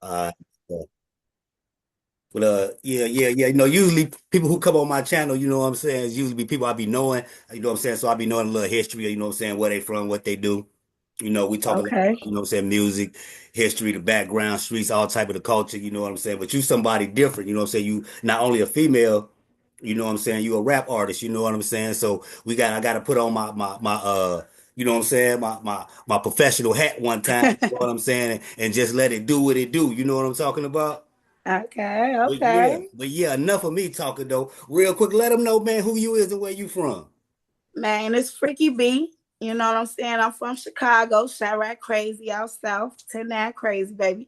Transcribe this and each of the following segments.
Uh, yeah. Usually people who come on my channel, you know what I'm saying, is usually be people I be knowing, you know what I'm saying? So I be knowing a little history, you know what I'm saying, where they from, what they do. We talk a lot Okay. about, you know what I'm saying, music, history, the background, streets, all type of the culture, you know what I'm saying? But you somebody different, you know what I'm saying? You not only a female, you know what I'm saying, you a rap artist, you know what I'm saying? So I gotta put on my you know what I'm saying, my professional hat one time, you know what I'm saying, and just let it do what it do. You know what I'm talking about? Okay, But yeah, okay. but yeah, enough of me talking though. Real quick, let them know, man, who you is and where you from. Man, it's Freaky B. You know what I'm saying? I'm from Chicago, chiraq crazy out south, 10-9 crazy, baby.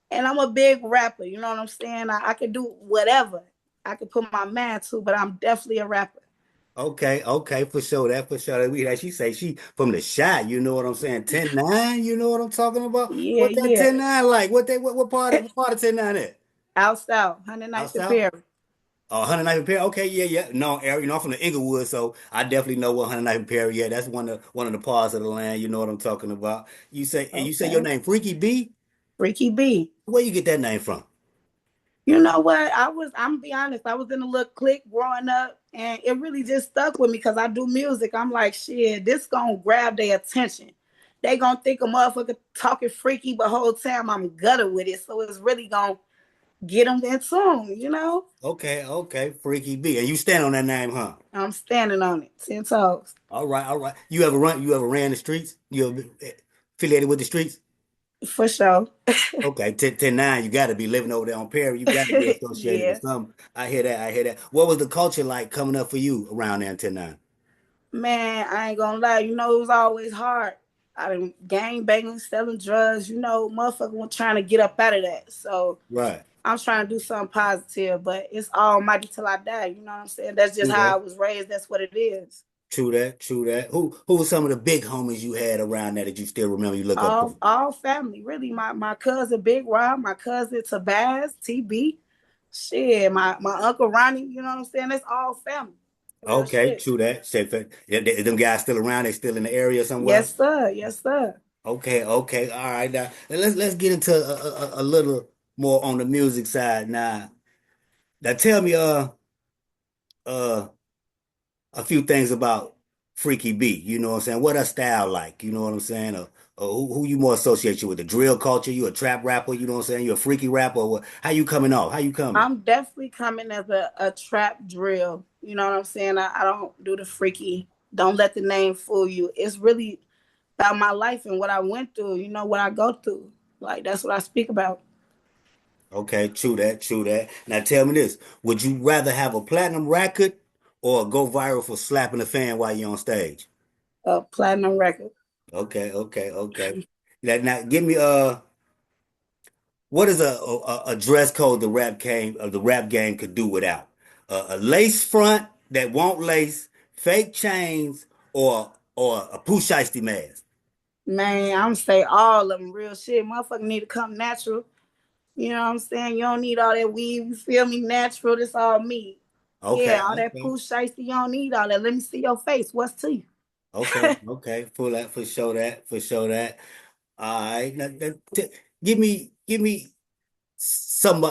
And I'm a big rapper, you know what I'm saying? I could do whatever. I could put my man to, but I'm definitely a rapper. Okay, for sure. That for sure. We like she say she from the shot, you know what I'm saying? 10-9, you know what I'm talking about? Yeah, What that yeah. 10-9 like? What part of 10-9 at? Out south, Out 109th and south? Perry. Oh, 109th Perry. Okay, yeah. No, area, I'm from the Inglewood, so I definitely know what 109th Perry. Yeah, that's one of the parts of the land. You know what I'm talking about. You say your Okay. name Freaky B? Freaky B. Where you get that name from? You know what? I'm gonna be honest, I was in a little clique growing up and it really just stuck with me because I do music. I'm like, shit, this gonna grab their attention. They gonna think a motherfucker talking freaky, but whole time I'm gutter with it. So it's really gonna get them in tune, you know? Okay, Freaky B. And you stand on that name, huh? I'm standing on it, 10 toes. All right. You ever ran the streets? You ever been affiliated with the streets? For sure. Okay, 10-9, you got to be living over there on Perry. You got to be associated with Yeah. something. I hear that. What was the culture like coming up for you around there in 10-9? Man, I ain't gonna lie, you know, it was always hard. I been gang banging, selling drugs, you know, motherfucker was trying to get up out of that. So Right. I'm trying to do something positive, but it's almighty till I die. You know what I'm saying? That's just True how I that. was raised. That's what it is. True that. Who were some of the big homies you had around there that you still remember you look up to? All family, really. My cousin Big Rob, my cousin Tabaz, TB, shit, my uncle Ronnie. You know what I'm saying? That's all family. Real Okay, shit. true that. Say, them guys still around? They still in the area somewhere? Yes sir. Yes sir. Okay. All right. Now let's get into a little more on the music side now. Now tell me uh a few things about Freaky B. You know what I'm saying? What her style like? You know what I'm saying? Or who you more associate you with? The drill culture? You a trap rapper? You know what I'm saying? You a freaky rapper? Or what? How you coming off? How you coming? I'm definitely coming as a trap drill. You know what I'm saying? I don't do the freaky. Don't let the name fool you. It's really about my life and what I went through, you know, what I go through. Like that's what I speak about. Okay, true that. Now tell me this: would you rather have a platinum record or go viral for slapping a fan while you're on stage? A platinum record. Okay. Now give me what is a dress code the rap game could do without? A lace front that won't lace, fake chains, or a pooh shiesty mask. Man, I'm say all of them real shit. Motherfucker need to come natural. You know what I'm saying? You don't need all that weave. You feel me? Natural. This all me. Okay, Yeah, all that okay, poo shiesty. You don't need all that. Let me see your face. What's to you? okay. For that, for sure that. All right, give me some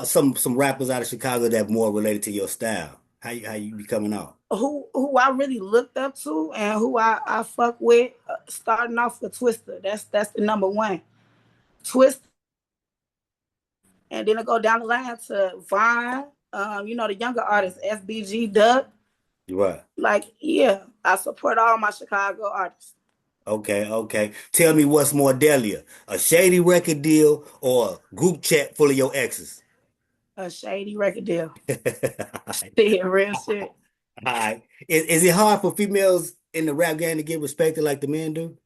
rappers out of Chicago that more related to your style. How you be coming out? Who I really looked up to and who I fuck with, starting off with Twister. That's the number one. Twist, and then it go down the line to Vine. You know the younger artists, SBG, Duck. You right. Like, yeah, I support all my Chicago artists. Okay. Tell me what's more deadlier, a shady record deal or a group chat full of your exes? A shady record deal. All Shit, real shit. right. Is it hard for females in the rap game to get respected like the men do?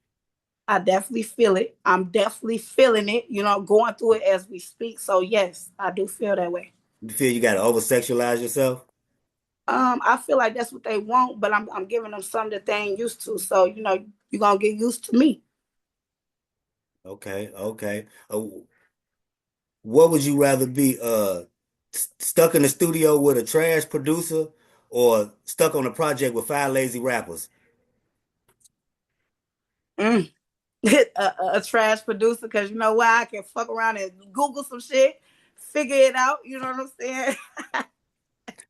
I definitely feel it. I'm definitely feeling it, you know, going through it as we speak. So yes, I do feel that way. You feel you got to over sexualize yourself? I feel like that's what they want, but I'm giving them something that they ain't used to. So, you know, you're gonna get used to me. Okay. What would you rather be stuck in the studio with a trash producer or stuck on a project with five lazy rappers? Mm. a trash producer because you know why I can fuck around and Google some shit, figure it out. You know what I'm saying?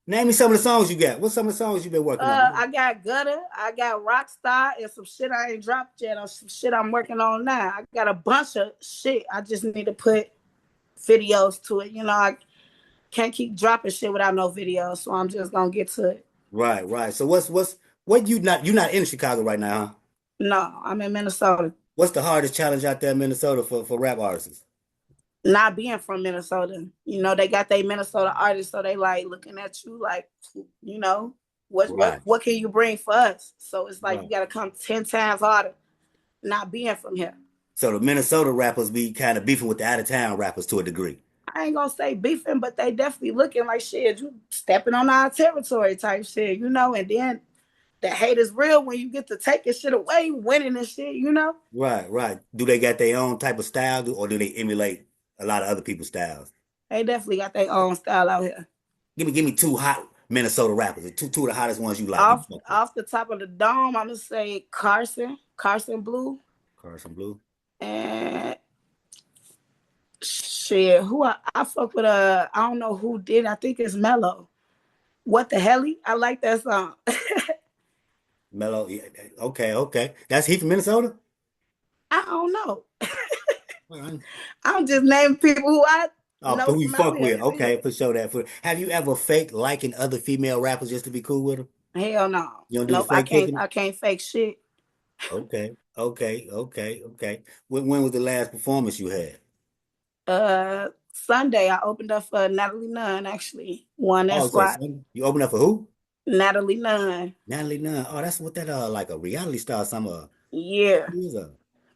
Name me some of the songs you got. What's some of the songs you been working on? I got Gutter, I got Rockstar, and some shit I ain't dropped yet, or some shit I'm working on now. I got a bunch of shit. I just need to put videos to it. You know, I can't keep dropping shit without no videos, so I'm just gonna get to it. Right, right. So what you not in Chicago right now, huh? No, I'm in Minnesota. What's the hardest challenge out there in Minnesota for rap artists? Not being from Minnesota, you know, they got their Minnesota artists, so they like looking at you like, you know, Right, what can you bring for us? So it's like you right. got to come 10 times harder. Not being from here, So the Minnesota rappers be kind of beefing with the out of town rappers to a degree. I ain't gonna say beefing, but they definitely looking like shit. You stepping on our territory type shit, you know. And then the hate is real when you get to taking shit away, winning and shit, you know. Right, right. Do they got their own type of style, or do they emulate a lot of other people's styles? They definitely got their own style out here. Give me two hot Minnesota rappers, two of the hottest ones you like. You Off fuck with off the top of the dome, I'm gonna say Carson Blue, Carson Blue. and shit. Who I fuck with? I don't know who did. I think it's Mello. What the hell? I like that song. Mello, yeah, okay, okay. That's he from Minnesota? I don't know. All right. I'm just naming people who I Oh, know who you from out fuck here. with? Yeah. Okay, for sure that. Have you ever faked liking other female rappers just to be cool with them? Hell no. You don't do the Nope. I fake can't. kicking? I can't fake shit. Okay, okay, okay, okay. When was the last performance you had? Sunday I opened up for Natalie Nunn. Actually, won that Oh, so spot. son, you opened up for who? Natalie Nunn. Natalie Nunn. Oh, that's what that like a reality star. Some Yeah. is yeah,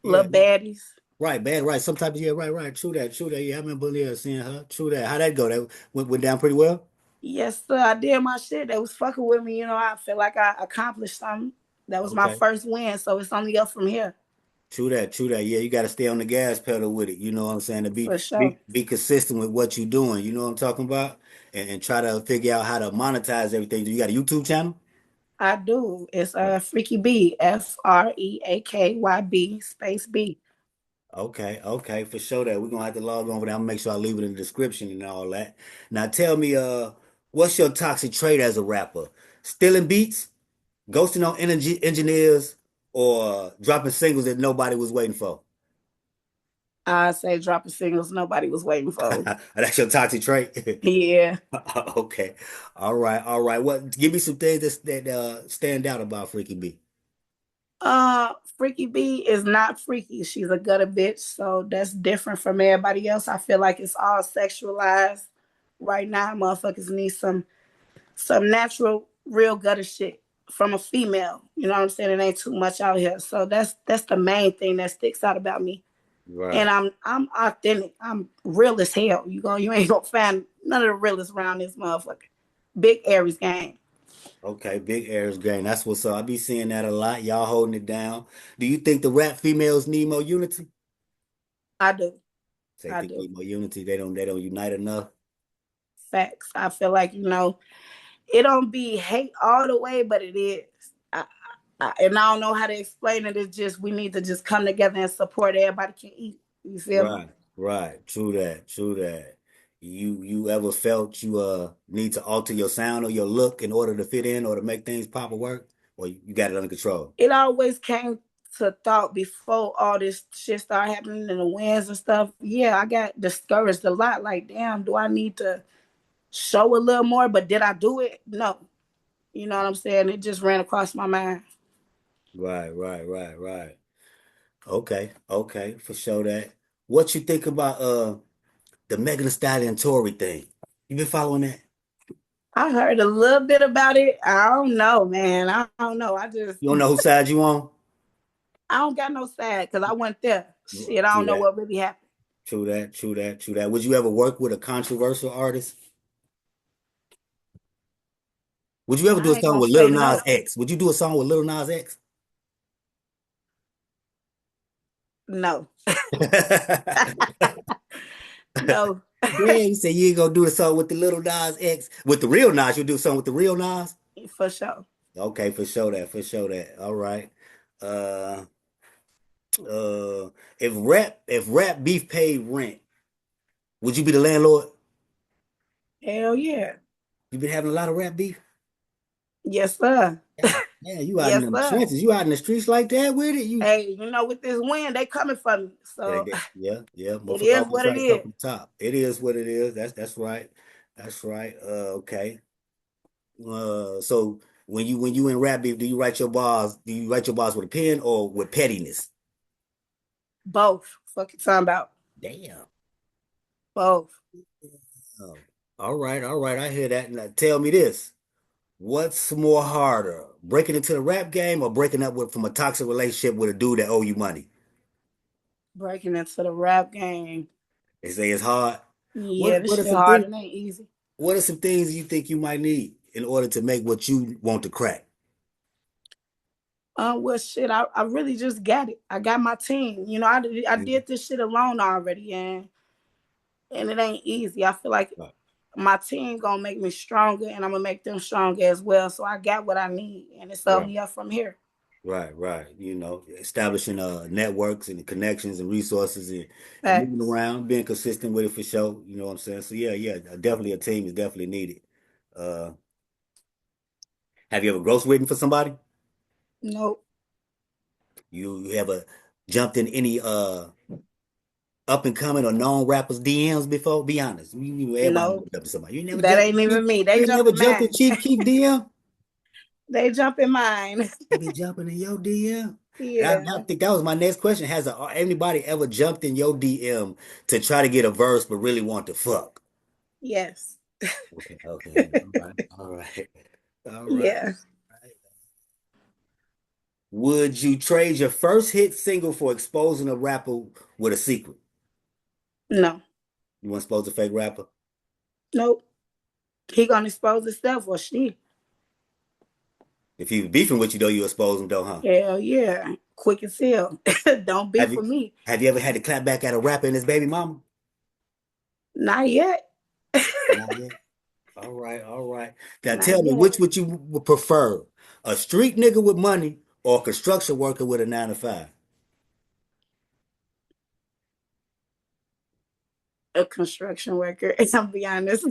Little baddies. right, bad, right. Some type of yeah, right, right. True that. Yeah, I remember seeing her. True that. How that go? That went down pretty well. Yes, sir. I did my shit. They was fucking with me. You know, I feel like I accomplished something. That was my Okay. first win, so it's only up from here True that, true that. Yeah, you got to stay on the gas pedal with it. You know what I'm saying? To be for sure. be consistent with what you're doing. You know what I'm talking about? And try to figure out how to monetize everything. Do you got a YouTube channel? I do. It's Right. Freaky B, FREAKYB space B. Okay, okay, for sure that we're gonna have to log on with that. I'm gonna make sure I leave it in the description and all that. Now tell me, what's your toxic trait as a rapper? Stealing beats, ghosting on engineers, or dropping singles that nobody was waiting for? I say dropping singles nobody was waiting for. That's your toxic trait. Yeah. Okay. All right. All right. What give me some things that stand out about Freaky B. Freaky B is not freaky. She's a gutter bitch, so that's different from everybody else. I feel like it's all sexualized right now. Motherfuckers need some natural, real gutter shit from a female. You know what I'm saying? It ain't too much out here. So that's the main thing that sticks out about me. And Right. I'm authentic. I'm real as hell. You ain't gonna find none of the realest around this motherfucker. Big Aries gang. Okay, big Aries game. That's what's up. I be seeing that a lot. Y'all holding it down. Do you think the rap females need more unity? I do. Say I they do. need more unity. They don't unite enough. Facts. I feel like, it don't be hate all the way, but it is. And I don't know how to explain it. It's just we need to just come together and support. Everybody can eat. You feel me? Right, right. True that. True that. You ever felt you need to alter your sound or your look in order to fit in or to make things pop or work? Or you got it under control? It always came to thought before all this shit started happening in the wins and stuff. Yeah, I got discouraged a lot. Like, damn, do I need to show a little more? But did I do it? No. You know what I'm saying? It just ran across my mind. Right, right, right, right. Okay, okay, for sure that. What you think about the Megan Thee Stallion Tory thing? You been following that? I heard a little bit about it. I don't know, man. I don't know. You don't know whose side you on? I don't got no side because I went there. Shit, I True don't know that. what really happened. True that. True that. True that. Would you ever work with a controversial artist? Would you ever do a I ain't song gonna with Lil say Nas no. X? Would you do a song with Lil Nas X? No. No. Yeah, you say you ain't gonna do a song with the Lil Nas X. With the real Nas, you'll do something with the real Nas? For sure. Okay, for sure that, for sure that. All right. Uh Uh, if rap beef paid rent, would you be the landlord? Hell yeah. You been having a lot of rap beef? Yes, sir. God, yeah, you out in Yes, them sir. trenches. You out in the streets like that with it. You Hey, with this win, they coming for me. yeah, So yeah, yeah. it Motherfucker is always what try it to come is. from the top. It is what it is. That's right. That's right. Okay. So when you in rap beef, do you write your bars? Do you write your bars with a pen or with pettiness? Both. Fucking talking about Damn. both. Oh, all right, all right. I hear that. Now tell me this. What's more harder, breaking into the rap game or breaking up with from a toxic relationship with a dude that owe you money? Breaking into the rap game. They say it's hard. Yeah, What this what are shit some hard. things? It ain't easy. What are some things you think you might need in order to make what you want to crack? Well, shit, I really just got it. I got my team. I Mhm. did this shit alone already, and it ain't easy. I feel like Right, my team gonna make me stronger, and I'm gonna make them stronger as well. So I got what I need, and it's right, only up from here. right, right. Establishing networks and connections and resources and moving Facts. around, being consistent with it for sure. You know what I'm saying? So yeah, yeah, definitely a team is definitely needed. Uh, have you ever ghostwritten for somebody? Nope. You ever jumped in any up and coming or known rappers DMs before? Be honest. Everybody Nope. never jumped in somebody. You never That jumped ain't in Chief. even me. They You ain't jump never in jumped in mine. Chief Keef DM. They jump in mine. They be jumping in your DM. And I Yeah. think that was my next question. Has anybody ever jumped in your DM to try to get a verse but really want to fuck? Yes. Okay, okay, all right, all right, all right. Yeah. Would you trade your first hit single for exposing a rapper with a secret? No. You want to expose a fake rapper? Nope. He gonna expose himself or she. If he was beefing with you though, you expose him though, huh? Hell yeah. Quick as hell. Don't be Have for you me. have you ever had to clap back at a rapper and his baby mama? Not yet. Not yet. All right, all right. Now Not tell me, yet. which would you would prefer? A street nigga with money or a construction worker with a 9 to 5? A construction worker, if I'm be honest.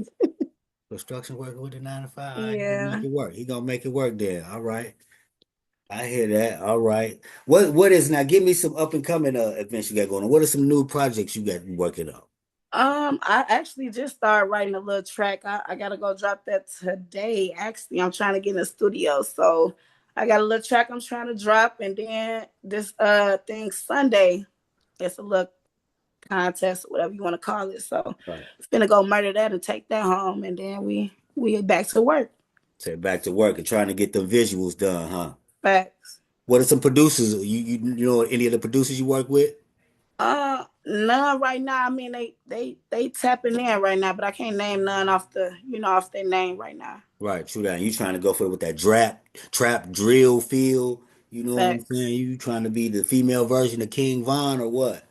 Construction worker with a 9 to 5. All right, he gonna make Yeah. it work. He gonna make it work then. All right. I hear that. All right. What is now? Give me some up and coming events you got going on. What are some new projects you got working on? I actually just started writing a little track. I gotta go drop that today. Actually, I'm trying to get in the studio. So I got a little track I'm trying to drop, and then this thing Sunday, it's a little contest, whatever you want to call it. So Right. it's gonna go murder that and take that home, and then we back to work. So back to work and trying to get the visuals done, huh? Facts. What are some producers? You know any of the producers you work with? None right now. I mean, they tapping in right now, but I can't name none off their name right now. Right, true that. You trying to go for with that trap drill feel. You know what I'm Facts. saying? You trying to be the female version of King Von or what?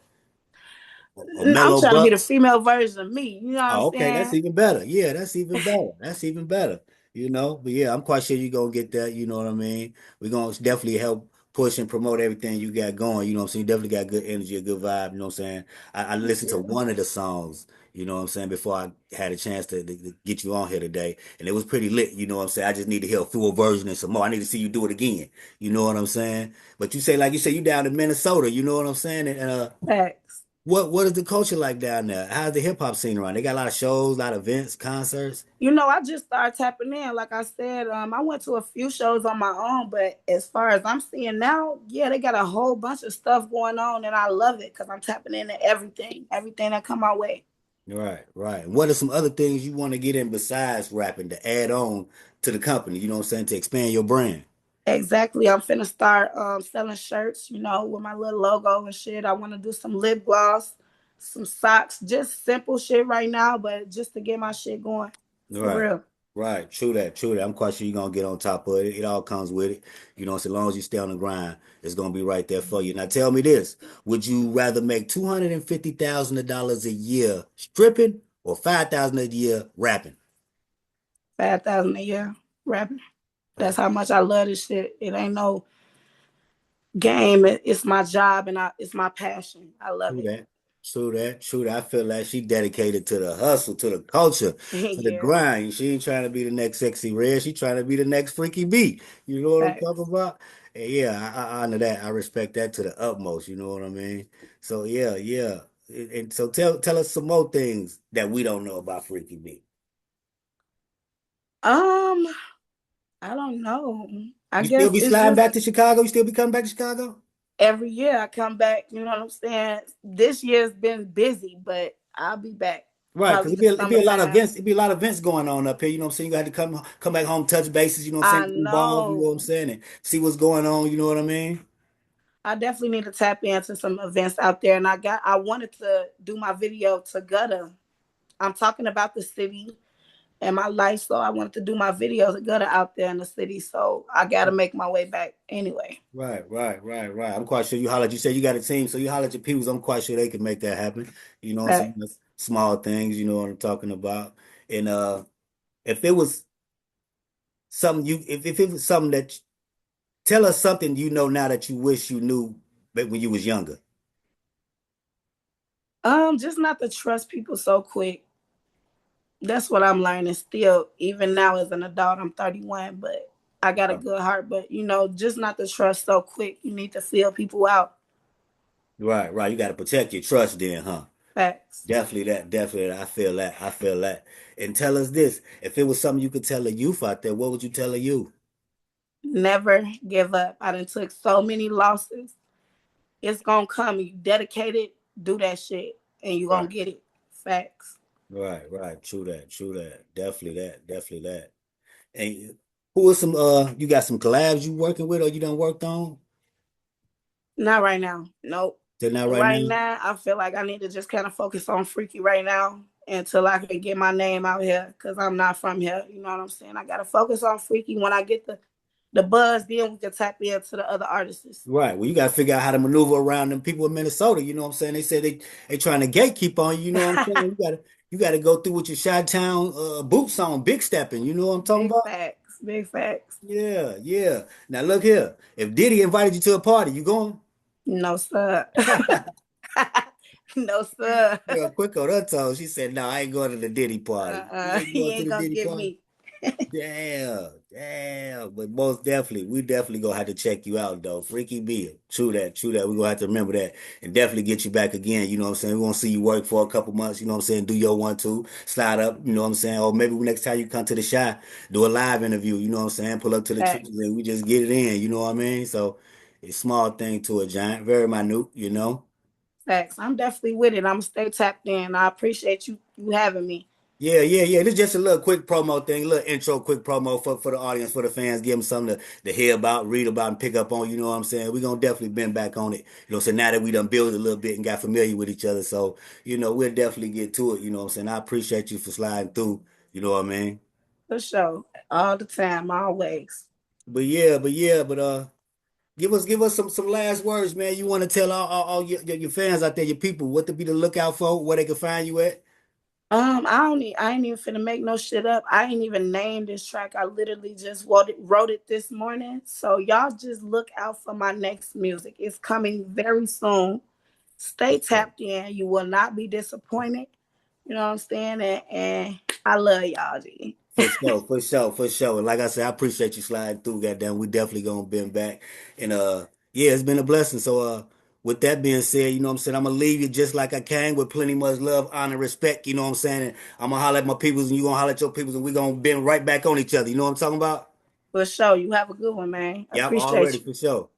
Or I'm Mellow trying to be the Bucks? female version of me. You know what I'm Oh, okay, that's saying? even better. Yeah, that's even better. That's even better. But yeah, I'm quite sure you're gonna get that. You know what I mean? We're gonna definitely help push and promote everything you got going. You know what I'm saying? You definitely got good energy, a good vibe. You know what I'm saying? I listened to Yeah. one of the songs, you know what I'm saying, before I had a chance to get you on here today. And it was pretty lit, you know what I'm saying? I just need to hear a full version and some more. I need to see you do it again. You know what I'm saying? But you say, like you say, you down in Minnesota, you know what I'm saying? And Facts. what is the culture like down there? How's the hip hop scene around? They got a lot of shows, a lot of events, concerts. I just started tapping in. Like I said, I went to a few shows on my own, but as far as I'm seeing now, yeah, they got a whole bunch of stuff going on, and I love it because I'm tapping into everything that come my way. Right, right. And what are some other things you want to get in besides rapping to add on to the company? You know what I'm saying? To expand your brand. Exactly. I'm finna start selling shirts, with my little logo and shit. I want to do some lip gloss, some socks, just simple shit right now, but just to get my shit going. For Right, real. right. True that, true that. I'm quite sure you're gonna get on top of it. It all comes with it. So long as you stay on the grind, it's gonna be right there for you. Now tell me this. Would you rather make $250,000 a year stripping or 5,000 a year rapping? 5,000 a year rapping. That's how much I love this shit. It ain't no game. It's my job and it's my passion. I love True it. that. True that. True that. I feel like she dedicated to the hustle, to the culture, to the Yeah, grind. She ain't trying to be the next sexy red. She trying to be the next freaky B. You know what I'm facts. talking about? And yeah, I honor that. I respect that to the utmost. You know what I mean? So yeah, yeah. And so tell us some more things that we don't know about Freaky B. Um, I don't know. I You still guess be it's sliding just back to Chicago? You still be coming back to Chicago? every year I come back. You know what I'm saying? This year's been busy, but I'll be back Right, because probably it'd the be it'd be a lot of summertime. events, it'd be a lot of events going on up here, you know what I'm saying? You got to come back home, touch bases, you know what I'm I saying? Involved, you know what I'm know. saying? And see what's going on, you know what I mean? I definitely need to tap into some events out there, and I wanted to do my video to Gutter. I'm talking about the city and my life, so I wanted to do my video to Gutter out there in the city. So I got to make my way back anyway. Right. I'm quite sure you hollered. You said you got a team, so you hollered your peoples. I'm quite sure they can make that happen. You know what I'm saying? But That's small things, you know what I'm talking about. And if it was something if it was something that tell us something you know now that you wish you knew back when you was younger. just not to trust people so quick. That's what I'm learning still, even now as an adult. I'm 31, but I got a good heart. But just not to trust so quick. You need to feel people out. Right. You got to protect your trust then, huh? Facts. Definitely that. I feel that. And tell us this, if it was something you could tell a youth out there, what would you tell a youth? Never give up. I done took so many losses. It's gonna come. You dedicated, do that shit, and you gonna Right. get it. Facts. Right. True that. Definitely that. And who are some you got some collabs you working with or you done worked on? Not right now. Nope. Till now right Right now? now, I feel like I need to just kind of focus on Freaky right now until I can get my name out here because I'm not from here. You know what I'm saying? I gotta focus on Freaky. When I get the buzz, then we can tap into the other artists. Right. Well, you got to figure out how to maneuver around them people in Minnesota. You know what I'm saying? They say they trying to gatekeep on you. You know what I'm saying? You got to go through with your Chi-Town boots on, big stepping. You know what I'm talking Big about? facts. Big facts. Yeah. Now look here. If Diddy invited you to a party, you going? No sir. No sir. Girl, quick on her toes. She said, "No, I ain't going to the Diddy party. You ain't He going to ain't the gonna Diddy get party." me. Damn. But most definitely, we definitely gonna have to check you out though. Freaky B. True that. We're gonna have to remember that and definitely get you back again. You know what I'm saying? We're gonna see you work for a couple months, you know what I'm saying? Do your 1, 2, slide up, you know what I'm saying? Or maybe next time you come to the shop, do a live interview, you know what I'm saying? Pull up to the trenches Facts. and we just get it in, you know what I mean? So it's small thing to a giant, very minute, you know. Facts. I'm definitely with it. I'm gonna stay tapped in. I appreciate you having me. Yeah. This is just a little quick promo thing, a little intro, quick promo for the audience, for the fans, give them something to hear about, read about, and pick up on. You know what I'm saying? We're gonna definitely bend back on it. You know, so now that we done built a little bit and got familiar with each other, so we'll definitely get to it. You know what I'm saying? I appreciate you for sliding through. You know what I mean? For sure. All the time, always. But give us some last words, man. You want to tell all your fans out there, your people, what to be to look out for, where they can find you at? I ain't even finna make no shit up. I ain't even named this track. I literally just wrote it this morning. So y'all just look out for my next music. It's coming very soon. Stay tapped in. You will not be disappointed. You know what I'm saying? And I love y'all, G. For sure. And like I said, I appreciate you sliding through, goddamn. We definitely gonna bend back. And yeah, it's been a blessing. So with that being said, you know what I'm saying, I'm gonna leave you just like I came with plenty much love, honor, respect, you know what I'm saying? And I'm gonna holler at my peoples and you gonna holler at your peoples and we gonna bend right back on each other. You know what I'm talking about? For sure. You have a good one, man. I Yep, appreciate already you. for sure.